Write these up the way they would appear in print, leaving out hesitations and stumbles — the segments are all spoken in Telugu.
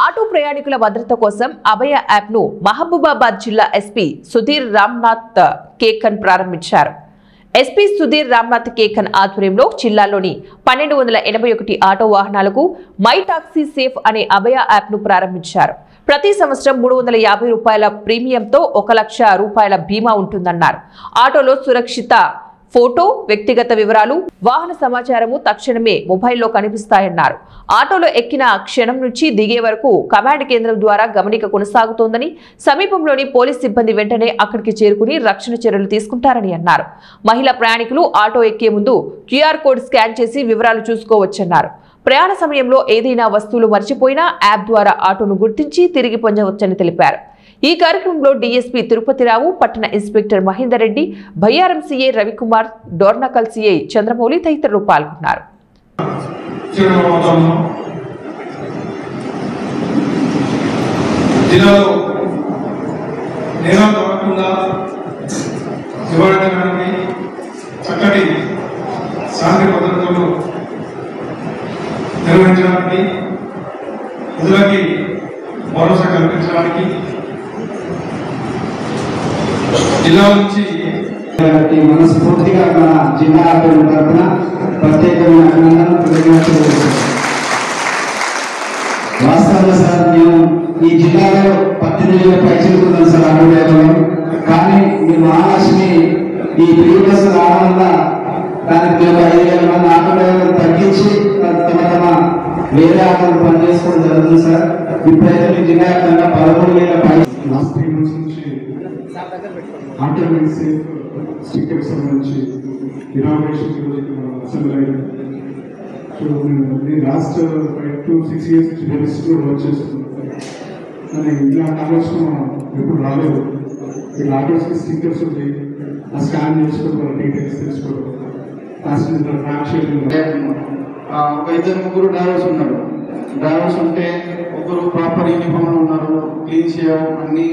ఆటో ప్రయాణికుల భద్రత కోసం అభయ యాప్ ను మహబూబాబాద్ జిల్లా ఎస్పీ సుధీర్ రామ్నాథ్ కేకన్ ప్రారంభించారు. ఎస్పీ సుధీర్ రామ్నాథ్ కేకన్ ఆధ్వర్యంలో జిల్లాలోని 1281 ఆటో వాహనాలకు మై టాక్సీ సేఫ్ అనే అభయ యాప్ ను ప్రారంభించారు. ప్రతి సంవత్సరం 350 రూపాయల ప్రీమియంతో 1 లక్ష రూపాయల బీమా ఉంటుందన్నారు. ఆటోలో సురక్షిత ఫోటో, వ్యక్తిగత వివరాలు, వాహన సమాచారము తక్షణమే మొబైల్లో కనిపిస్తాయన్నారు. ఆటోలో ఎక్కిన క్షణం నుంచి దిగే వరకు కమాండ్ కేంద్రం ద్వారా గమనిక కొనసాగుతోందని, సమీపంలోని పోలీస్ సిబ్బంది వెంటనే అక్కడికి చేరుకుని రక్షణ చర్యలు తీసుకుంటారని అన్నారు. మహిళా ప్రయాణికులు ఆటో ఎక్కే ముందు QR కోడ్ స్కాన్ చేసి వివరాలు చూసుకోవచ్చన్నారు. ప్రయాణ సమయంలో ఏదైనా వస్తువులు మర్చిపోయినా యాప్ ద్వారా ఆటోను గుర్తించి తిరిగి పొందవచ్చని తెలిపారు. ఈ కార్యక్రమంలో డీఎస్పీ తిరుపతిరావు, పట్టణ inspector Mahender Reddy, Bayyaram CI Ravikumar, Dornakal CI Chandramouli తదితరులు పాల్గొన్నారు. నిర్వహించడానికి, ప్రజలకి భరోసా కల్పించడానికి జిల్లా నుంచి మనస్ఫూర్తిగా మన జిల్లా అభ్యర్థుల తరఫున ప్రత్యేకమైన అభినందనలు. వాస్తవంగా సార్, మేము ఈ జిల్లాలో 18,000 పైచిలుకున్నాం సార్ ఆటో డ్రైవర్లు. కానీ మీ మహాలక్ష్మి ఈ ఫ్రీ బస్సు రావడం వల్ల దానికి మేము 5,000 మంది ఆటో డ్రైవర్లు తగ్గించి తమ వేరే ఆటోలు పనిచేసుకోవడం జరుగుతుంది సార్. ఇప్పుడైతే మీ జిల్లా వ్యాప్తంగా 13,000 ఆటోమేటిక్ సేఫ్ స్టిక్కర్ సంబంధించి ఇనాగ్రేషన్ అసెంబ్లీ అయింది. సో నేను లాస్ట్ 5 to 6 years నుంచి డెలిస్ట్లో వర్క్ చేస్తున్నాను. కానీ ఇలాంటి ఆలోచన ఎప్పుడు రాలేదు. ఇలా ఆటోస్కి స్టిక్కర్స్ ఉంది, ఆ స్కాన్ చేసుకోవడం, డీటెయిల్స్ తెలుసుకోవడం, ప్యాసింజర్ ట్రాక్ చేయడం. ఒక 2-3 డ్రైవర్స్ ఉన్నారు. డ్రైవర్స్ ఉంటే ఒకరు ప్రాపర్ యూనిఫామ్ ఉన్నారు, క్లీన్ చేయడం అన్ని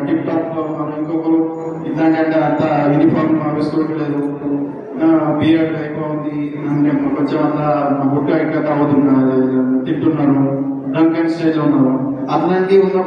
టిప్ టాప్ లో ఉన్నారు. ఇంకొకరు ఇట్లాంటి అంటే అంత యూనిఫామ్ వేసుకోవట్లేదు, బియర్డ్ ఎక్కువ ఉంది అంటే కొంచెం అంతా బుట్ట ఎక్కువ తాగుతున్నారు, తింటున్నారు, డ్రంక్ అండ్ స్టేజ్ లో ఉన్నారు. అట్లాంటివి ఉన్నప్పుడు